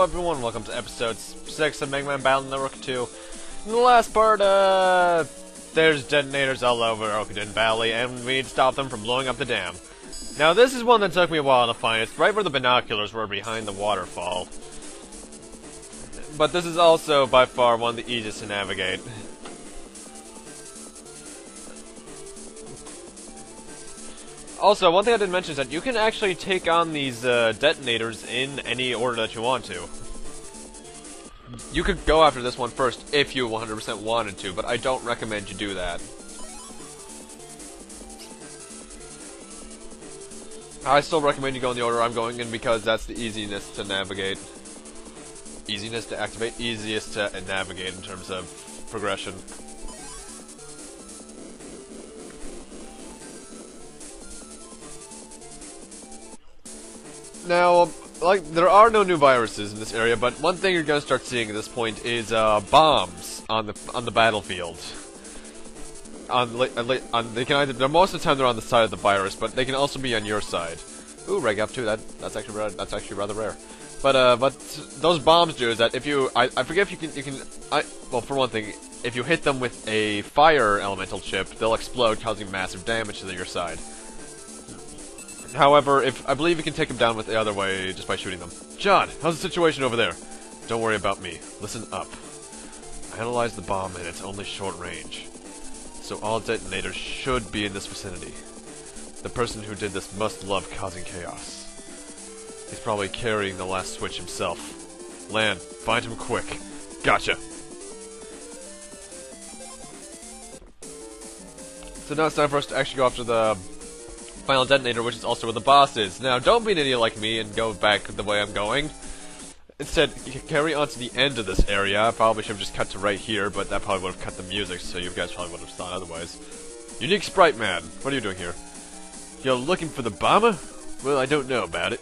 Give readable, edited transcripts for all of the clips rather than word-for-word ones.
everyone, welcome to episode 6 of Megaman Battle Network 2. In the last part, there's detonators all over Okuden Valley, and we need to stop them from blowing up the dam. Now this is one that took me a while to find. It's right where the binoculars were behind the waterfall. But this is also, by far, one of the easiest to navigate. Also, one thing I didn't mention is that you can actually take on these detonators in any order that you want to. You could go after this one first if you 100% wanted to, but I don't recommend you do that. I still recommend you go in the order I'm going in because that's the easiest to navigate. Easiest to activate, easiest to navigate in terms of progression. Now, there are no new viruses in this area, but one thing you're gonna start seeing at this point is bombs on the battlefield. They can either most of the time they're on the side of the virus, but they can also be on your side. Ooh, reg up too. That's actually rather rare. But those bombs do is that if you I forget if you can well, for one thing, if you hit them with a fire elemental chip, they'll explode, causing massive damage to your side. However, I believe you can take them down with the other way just by shooting them. John, how's the situation over there? Don't worry about me. Listen up. I analyzed the bomb and it's only short range. So all detonators should be in this vicinity. The person who did this must love causing chaos. He's probably carrying the last switch himself. Lan, find him quick. Gotcha. So now it's time for us to actually go after the final detonator, which is also where the boss is. Now, don't be an idiot like me and go back the way I'm going. Instead, you can carry on to the end of this area. I probably should have just cut to right here, but that probably would have cut the music, so you guys probably would have thought otherwise. Unique Sprite Man, what are you doing here? You're looking for the bomber? Well, I don't know about it.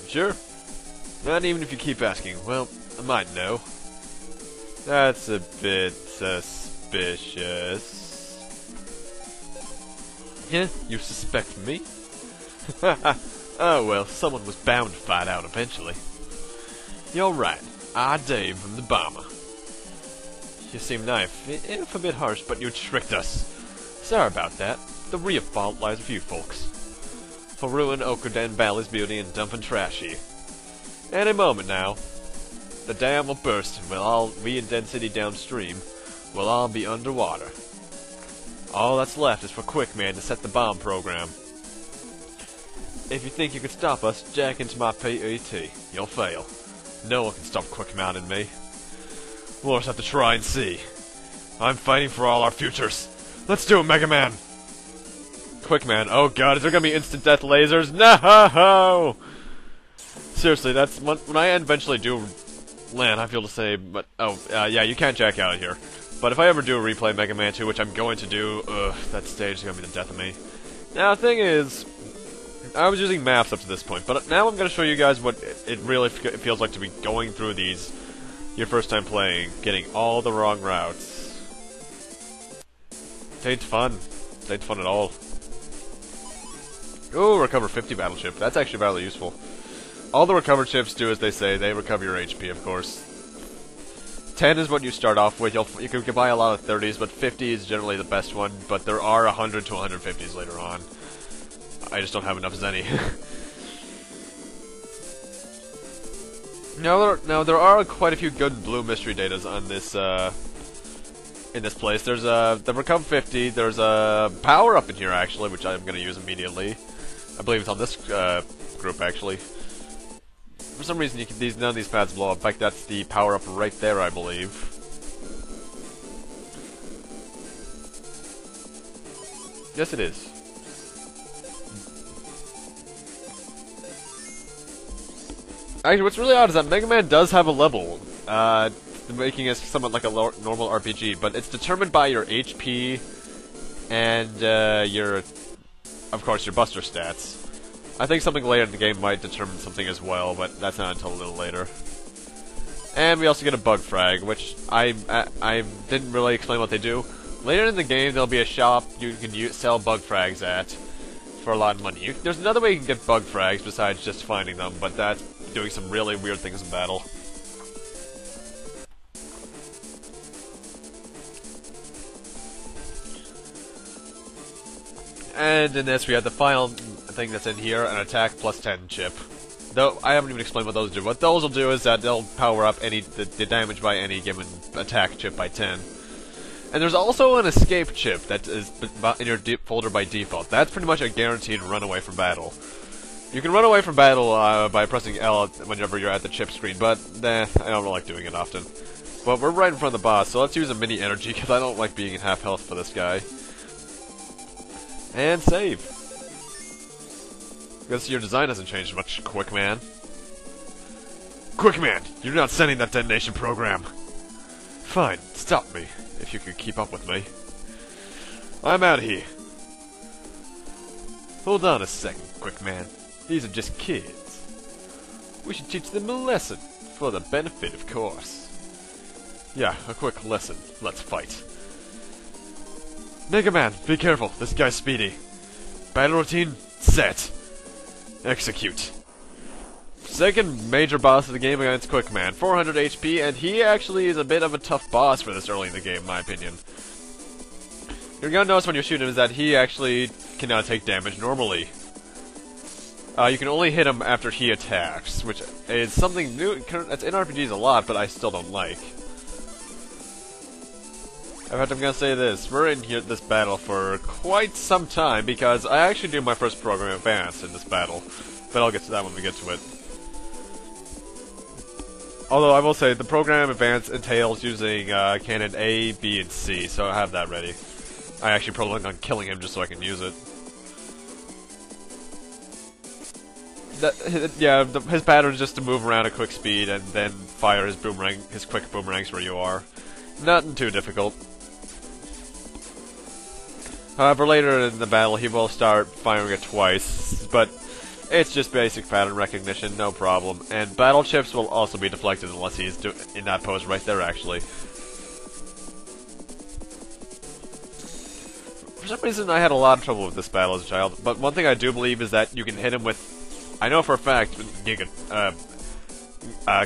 Sure? Not even if you keep asking. Well, I might know. That's a bit suspicious. Yeah, you suspect me? Oh well, someone was bound to find out eventually. You're right. I'm Dave from the bomber. You seem nice, if a bit harsh, but you tricked us. Sorry about that. The real fault lies with you folks. For ruining Okuden Valley's beauty and dumping trash here. Any moment now, the dam will burst and we in Den City downstream will all be underwater. All that's left is for Quickman to set the bomb program. If you think you can stop us, jack into my PET. You'll fail. No one can stop Quickman and me. We'll just have to try and see. I'm fighting for all our futures. Let's do it, Megaman! Quickman, oh god, is there gonna be instant death lasers? No! Seriously, that's when I eventually do land, I feel the same, but yeah, you can't jack out of here. But if I ever do replay Mega Man 2, which I'm going to do, that stage is going to be the death of me. Now, the thing is, I was using maps up to this point, but now I'm going to show you guys what it really feels like to be going through these your first time playing, getting all the wrong routes. It ain't fun. It ain't fun at all. Ooh, recover 50 battle chip. That's actually rather useful. All the recover chips do as they say. They recover your HP, of course. 10 is what you start off with. You can buy a lot of 30s, but 50 is generally the best one. But there are 100 to 150s later on. I just don't have enough as any. Now there are quite a few good blue mystery datas on this in this place. There's the Recover 50. There's a power up in here actually, which I'm going to use immediately. I believe it's on this group actually. For some reason, none of these pads blow up. In fact, that's the power-up right there, I believe. Yes, it is. Actually, what's really odd is that Mega Man does have a level, making it somewhat like a normal RPG, but it's determined by your HP and of course, your Buster stats. I think something later in the game might determine something as well, but that's not until a little later. And we also get a bug frag, which I didn't really explain what they do. Later in the game, there'll be a shop you can sell bug frags at for a lot of money. There's another way you can get bug frags besides just finding them, but that's doing some really weird things in battle. And in this, we have the final thing that's in here, an attack plus 10 chip. Though, I haven't even explained what those do. What those will do is that they'll power up the damage by any given attack chip by 10. And there's also an escape chip that is in your folder by default. That's pretty much a guaranteed runaway from battle. You can run away from battle by pressing L whenever you're at the chip screen, but I don't like doing it often. But we're right in front of the boss, so let's use a mini energy, because I don't like being in half health for this guy. And save. Guess your design hasn't changed much, Quick Man. Quick Man, you're not sending that detonation program. Fine, stop me, if you can keep up with me. I'm out of here. Hold on a second, Quick Man. These are just kids. We should teach them a lesson, for their benefit, of course. Yeah, a quick lesson. Let's fight. Megaman, be careful. This guy's speedy. Battle routine, set. Execute. Second major boss of the game against Quickman, 400 HP, and he actually is a bit of a tough boss for this early in the game, in my opinion. You're gonna notice when you shoot him is that he actually cannot take damage normally. You can only hit him after he attacks, which is something new. That's in RPGs a lot, but I still don't like. In fact, I'm gonna say this. We're in here this battle for quite some time, because I actually do my first program advance in this battle. But I'll get to that when we get to it. Although I will say, the program advance entails using cannon A, B, and C, so I have that ready. I actually plan on killing him just so I can use it. His pattern is just to move around at quick speed and then fire his quick boomerangs where you are. Nothing too difficult. However, later in the battle, he will start firing it twice, but it's just basic pattern recognition, no problem. And battle chips will also be deflected unless he's in that pose right there, actually. For some reason, I had a lot of trouble with this battle as a child, but one thing I do believe is that you can hit him with, I know for a fact,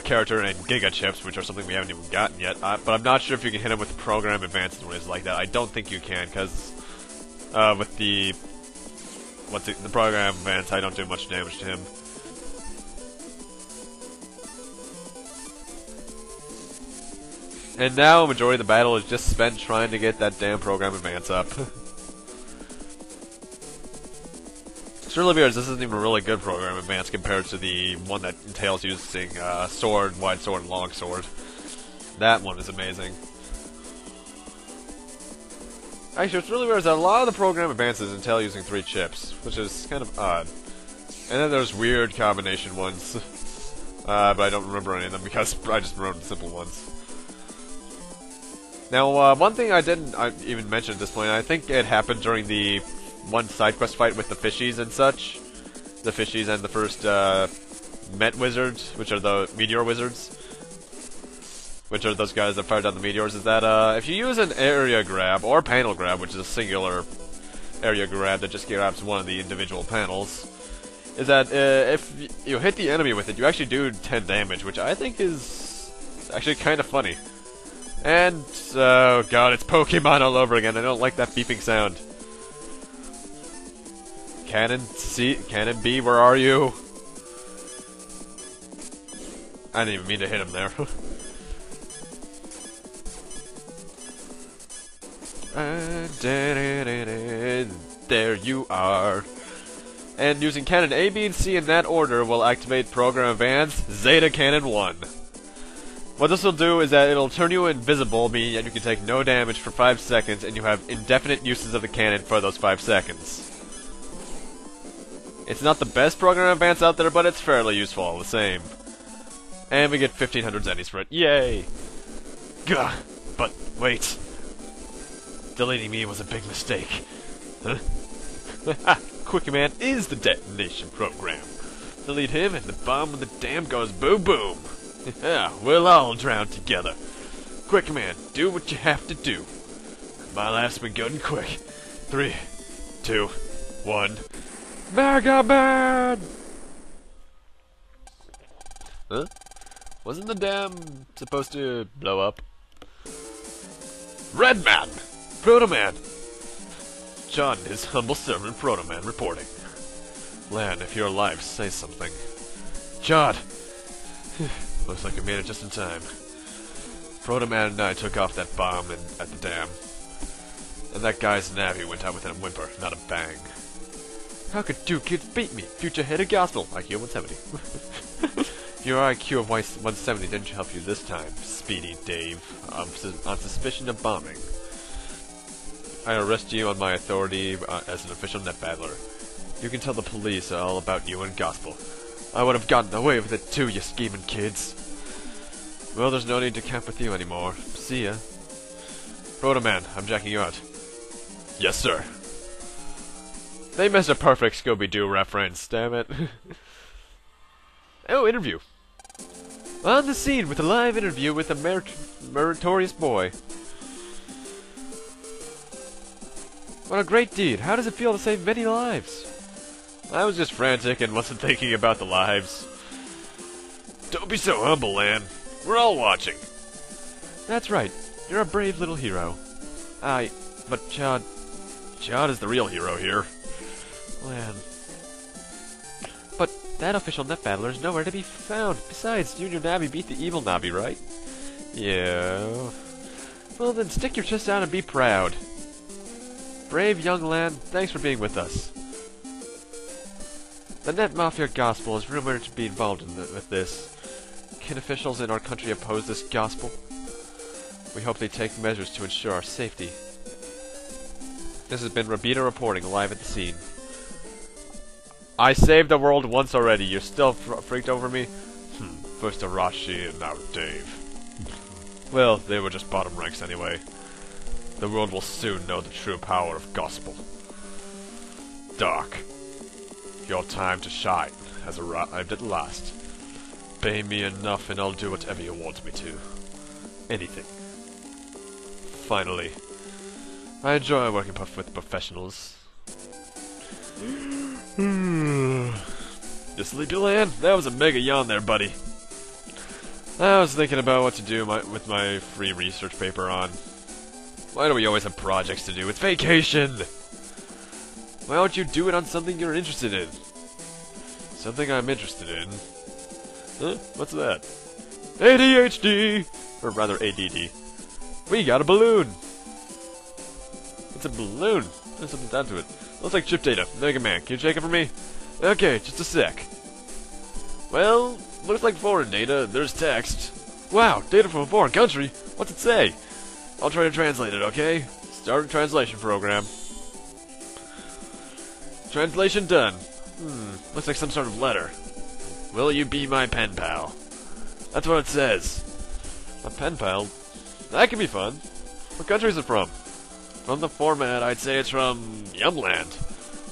character and Giga Chips, which are something we haven't even gotten yet, but I'm not sure if you can hit him with program advances and ways like that. I don't think you can, because with the program advance, I don't do much damage to him. And now, a majority of the battle is just spent trying to get that damn program advance up. It's really weird, this isn't even a really good program advance compared to the one that entails using sword, wide sword, and long sword. That one is amazing. Actually, what's really weird is that a lot of the program advances entail using 3 chips, which is kind of odd. And then there's weird combination ones, but I don't remember any of them because I just remember the simple ones. Now, one thing I didn't even mention at this point, I think it happened during the one side quest fight with the fishies and such. The fishies and the first Met Wizards, which are the Meteor Wizards. Which are those guys that fire down the meteors, is that if you use an area grab, or panel grab, which is a singular area grab that just grabs one of the individual panels, is that if you hit the enemy with it, you actually do 10 damage, which I think is actually kind of funny. And, oh god, it's Pokemon all over again. I don't like that beeping sound. Cannon C, Cannon B, where are you? I didn't even mean to hit him there. There you are. And using Cannon A, B, and C in that order will activate Program Advance Zeta Cannon 1. What this will do is that it'll turn you invisible, meaning that you can take no damage for 5 seconds, and you have indefinite uses of the cannon for those 5 seconds. It's not the best Program Advance out there, but it's fairly useful all the same. And we get 1500 zennies for it. Yay! Gah! But, wait. Deleting me was a big mistake. Huh? Quickman is the detonation program. Delete him and the bomb when the dam goes boom boom. Yeah, we'll all drown together. Quickman, do what you have to do. My life's been good and quick. 3, 2, 1. Megaman! Huh? Wasn't the dam supposed to blow up? Red Man! Proto Man! John, his humble servant Proto Man, reporting. Lan, if you're alive, say something. John! Looks like we made it just in time. Proto Man and I took off that bomb at the dam. And that guy's navvy went out with a whimper, not a bang. How could two kids beat me? Future head of gospel, IQ 170. Your IQ of 170 didn't help you this time, Speedy Dave, on suspicion of bombing. I arrest you on my authority as an official net battler. You can tell the police all about you and gospel. I would have gotten away with it too, you scheming kids. Well, there's no need to camp with you anymore. See ya. Proto Man, I'm jacking you out. Yes, sir. They missed a perfect Scooby-Doo reference, damn it. Oh, interview. On the scene with a live interview with a meritorious boy. What a great deed. How does it feel to save many lives? I was just frantic and wasn't thinking about the lives. Don't be so humble, Lan. We're all watching. That's right. You're a brave little hero. But Chad is the real hero here. Lan. But that official net battler is nowhere to be found. Besides, you and your Navi beat the evil Navi, right? Yeah. Well then, stick your chest out and be proud. Brave young Lan, thanks for being with us. The Net Mafia Gospel is rumored to be involved with this. Can officials in our country oppose this gospel? We hope they take measures to ensure our safety. This has been Rabita reporting live at the scene. I saved the world once already. You're still freaked over me? First Arashi and now Dave. Well, they were just bottom ranks anyway. The world will soon know the true power of gospel. Doc, your time to shine has arrived at last. Pay me enough and I'll do whatever you want me to. Anything. Finally. I enjoy working with professionals. You sleepy, Lan? That was a mega yawn there, buddy. I was thinking about what to do with my free research paper on. Why do we always have projects to do? It's vacation! Why don't you do it on something you're interested in? Something I'm interested in? Huh? What's that? ADHD! Or rather ADD. We got a balloon! It's a balloon. There's something down to it. Looks like chip data. Megaman, can you check it for me? Okay, just a sec. Well, looks like foreign data. There's text. Wow, data from a foreign country? What's it say? I'll try to translate it, okay? Start a translation program. Translation done. Looks like some sort of letter. Will you be my pen pal? That's what it says. A pen pal? That could be fun. What country is it from? From the format, I'd say it's from Yumland.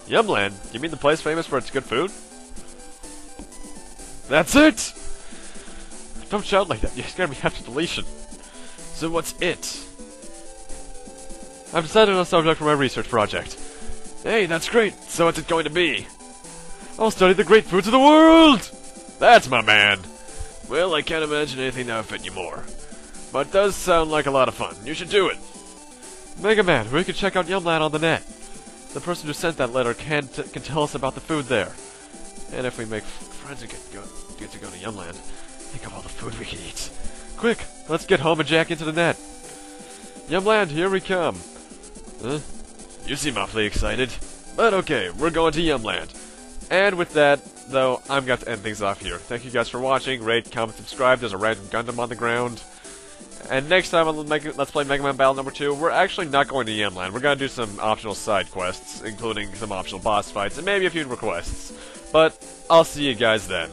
Yumland? You mean the place famous for its good food? That's it! Don't shout like that, you scared me half to deletion. So what's it? I've decided on a subject for my research project. Hey, that's great! So what's it going to be? I'll study the great foods of the world! That's my man! Well, I can't imagine anything that would fit you more. But it does sound like a lot of fun. You should do it! Megaman, we can check out Yumland on the net. The person who sent that letter can tell us about the food there. And if we make friends and get to go to Yumland, think of all the food we can eat. Quick, let's get home and jack into the net. Yumland, here we come. Huh? You seem awfully excited. But okay, we're going to Yumland. And with that, though, I'm going to end things off here. Thank you guys for watching. Rate, comment, subscribe. There's a random Gundam on the ground. And next time on Let's Play Megaman Battle number 2, we're actually not going to Yumland. We're going to do some optional side quests, including some optional boss fights, and maybe a few requests. But I'll see you guys then.